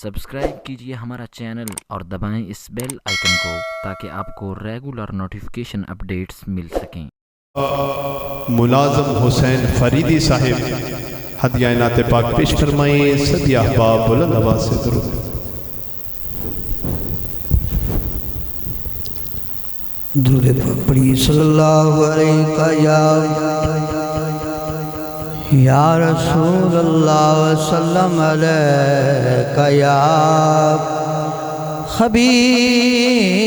Subscribe کیجئے ہمارا channel اور دبائیں اس بیل آئیکن کو تاکہ آپ کو ریگولر نوٹیفیکیشن اپڈیٹس مل سکیں۔ ملازم حسین فریدی صاحب ہدیہ نعت پاک پیش فرمائیں۔ سبھی احباب بلند آواز سے درود۔ درود پاک پڑھیے۔ صلی اللہ علیہ یا رسول اللہ وسلم علیہ یا حبیب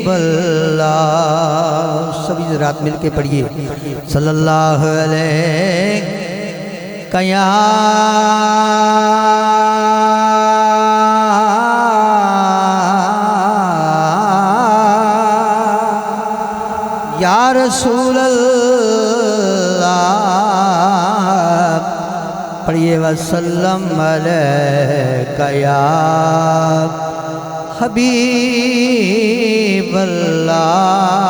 اللہ۔ سبھی ذرات مل کے پڑھیے۔ صلی اللہ علیہ یا رسول اللہ پڑھیے۔ وسلم علیکہ یا حبیب اللہ۔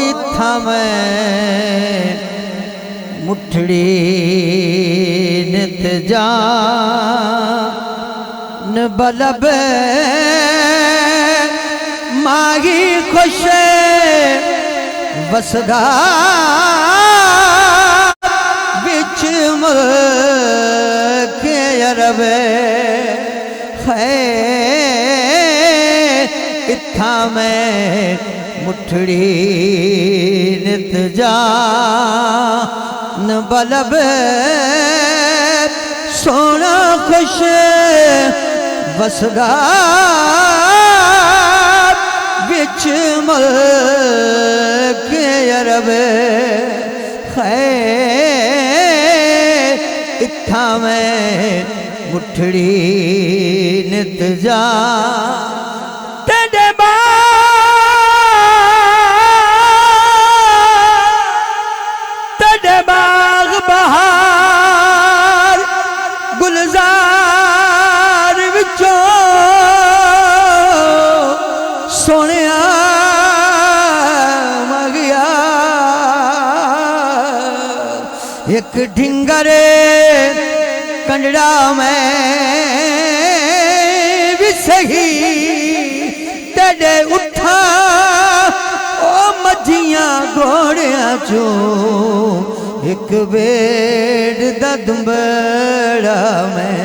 اتھا میں مٹھڑی نت جان بلب ماہی خوش وسدا بچ ملک عرب ہے۔ اتھا میں مٹھڑی نت جان بلب سونا خوش وسدا بچ ملک عرب ہے۔ اتھا میں مٹھڑی نت جان تیرے باغ بہار گلزار وچوں سونیا مگیا ایک ڈھنگرے کنڈڑا میں بھی سہی تیرے اٹھا او مجھیاں گھوڑیاں چوں ایک بیڑ دا دنبڑا میں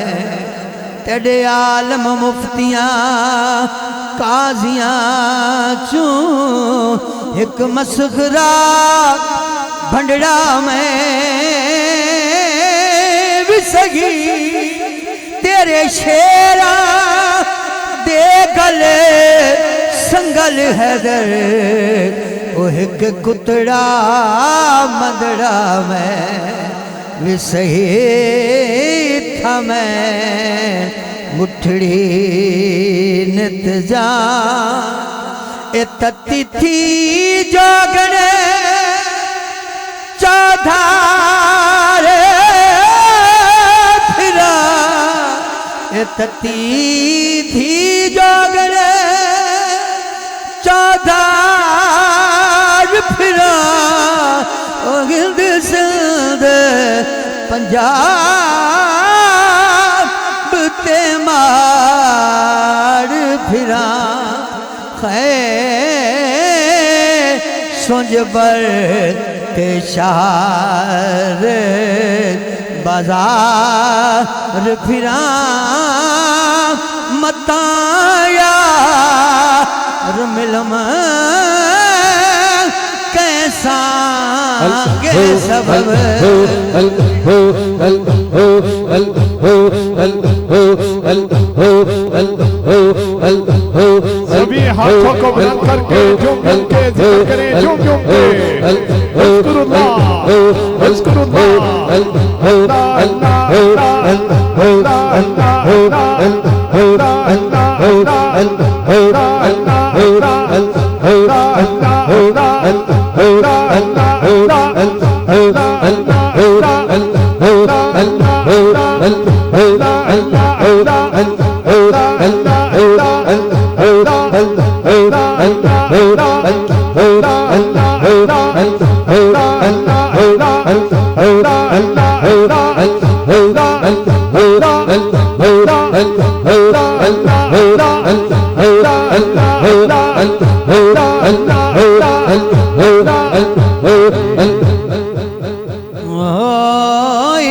تیرے عالم مفتیاں قاضیاں چوں ایک مسخرہ بھنڈڑا میں بھی سگی تیرے شیراں دے گلے سنگل حیدر وہ ایک کتڑا مدڑا میں بھی سہی تھا میں مٹھڑی نت جان۔ اے تتی تھی جوگنے چودھار پھرا، اے تتی تھی جوگنے چودھار پھرا، او ہند سندھ پنجاب تے مار پھرا۔ خیر سونج بر تے شہر بازار پھرا، متاں یار ملم کیسا کے سبب۔ سبھی ہاتھوں کو بلند کر کے جھوم جھوم کے ذکر کریں، جھوم جھوم کے اذکر اللہ اذکر اللہ لا الہ الا اللہ لا الہ الا اللہ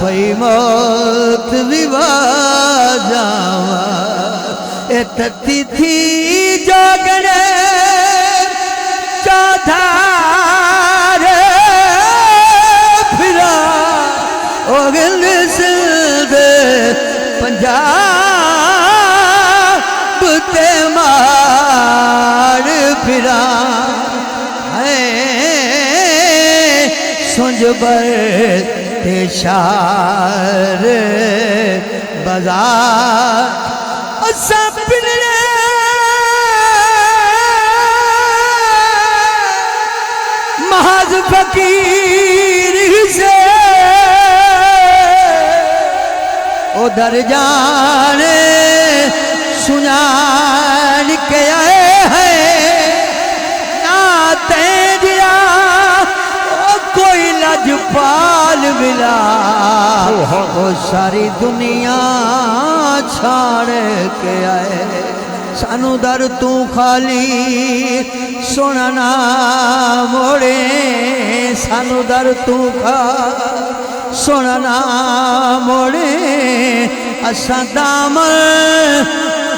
پئی موت ویوا جاوا اے تتی تھی جاگنے چادھار پھرا او گل سلد پنجاب تے مار پھرا سنج بر تے شار بازار اساں پنڑے محض فقیر سے ادھر جانے سنان کے آئے ہیں ناتے دیا کوئی لجپال ملا وہ ساری دنیا چھاڑ کے آئے سانو در تو خالی سننا موڑے سانو در تو خالی سننا موڑے اساں دامن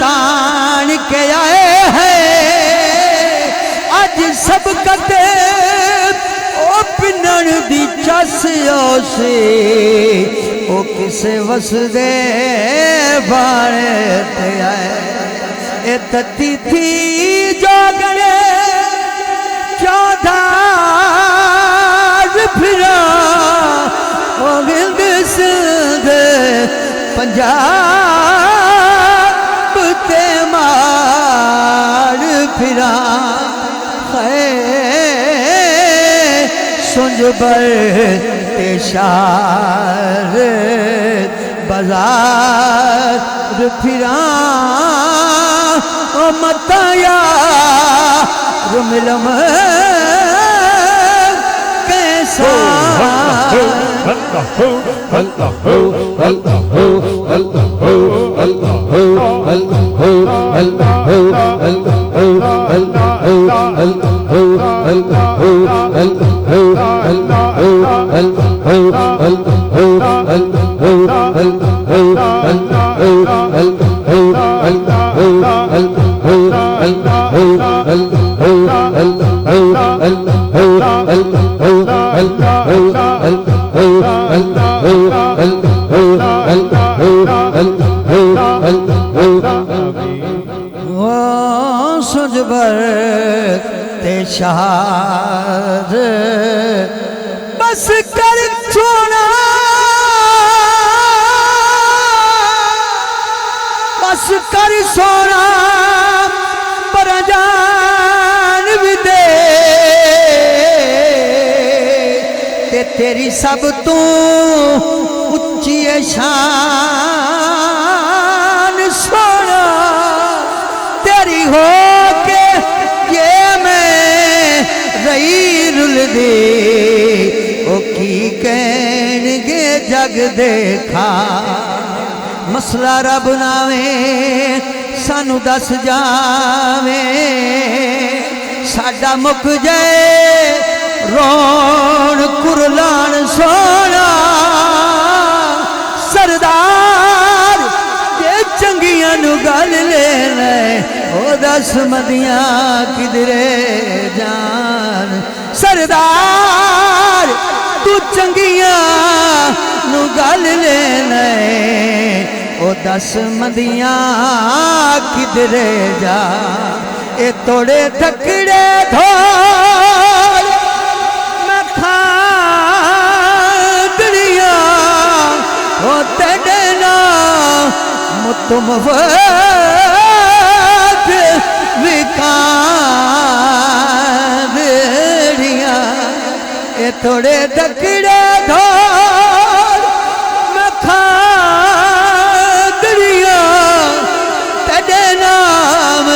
تان کے آئے ہیں اج سب کتے او پنن دی چسیو سے او کسے وسدے بارے تے آئے اے تتی تھی جاگنے چودھار پھرا او گلد سلد پنجاب تے مار پھرا سنج بر تے شار بازار پھرا او متا یار ملم کیسا سنج بر تے شہر بس کر چھوڑا بس کر سونا پر جان بھی دے تے تیری سب تو اچھی شان سونا تیری ہو کے یہ میں رہی رل دے او کی کہنگے جگ دیکھا مسئلہ رب ناویں سانو دس جاویں ساڈا مک جائے رون کرلان سونا سردار یہ چنگیاں نو گل لے لے او دس مدیاں کدرے جان سردار تو چنگیاں نو گل لے لے او دس مدیاں کدرے جان اے توڑے تھکڑے دھول میں کھاندڑیاں او تیڑے نا متم وقت وکاندڑیاں اے توڑے تھکڑے دھول میں کھاندڑیاں تیڑے نام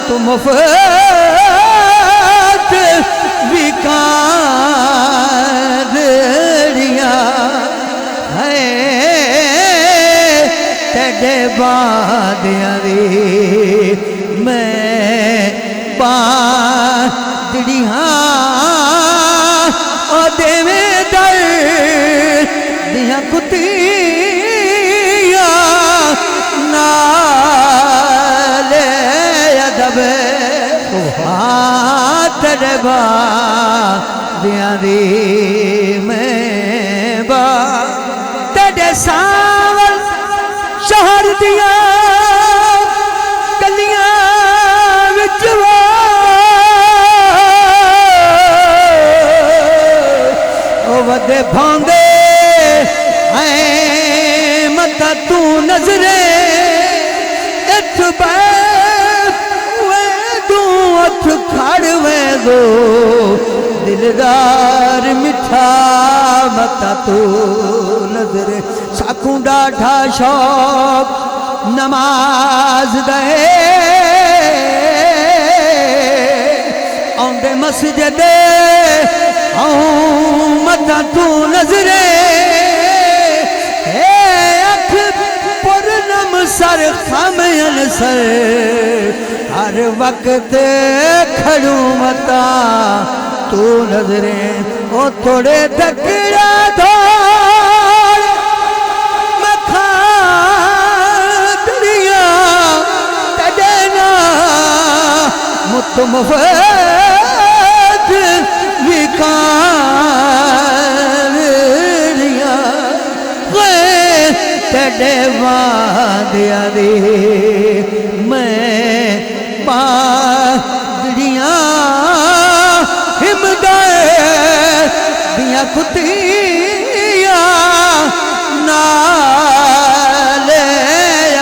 تم فت وکاندڑیاں ہے تیڑے باندیاں دی میں باندڑیاں او دے میں در تیرے بادیاں دی میں با تیرے ساول شہر دیاں گلیاں وچ ودے بھاندے اے متا تو نظرے ات بیت وے دو ات کھڑ وے دو دلدار مٹھا متا تو نظرے ساکوں ڈاٹھا شوق نماز دے آندے مسجد متا تو نظرے اکھ پرنم سر خامین سر ہر وقت کھڑوں متا تو نظرے او تھوڑے دکڑا دھوڑ میں کھا دنیا تڈینا متمفید وکاریاں تیرے وعدیاں دی میں بادریاں ہمدائے دیاں کتیاں نالے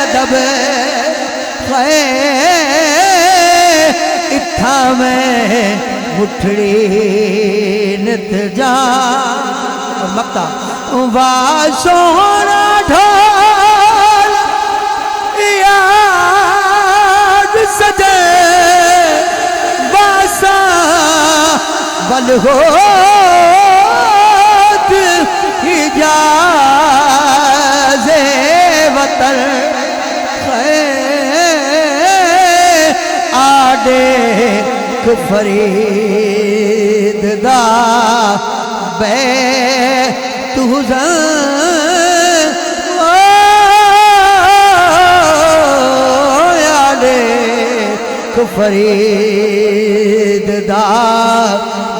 ادب اتھا میں مٹھڑی نت جا مقتا وا سونا ڈھول یاد سجے واسا بل ہوت حجاز وطن آڈے فرید دا بے تو زن یادے فرید دا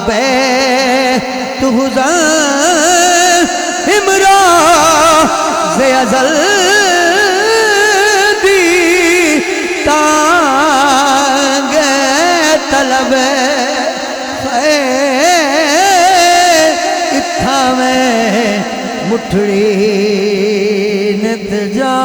بے تو زن ہمرا سے ازل دی تانگ طلب اتھا میں مٹھڑی نت جا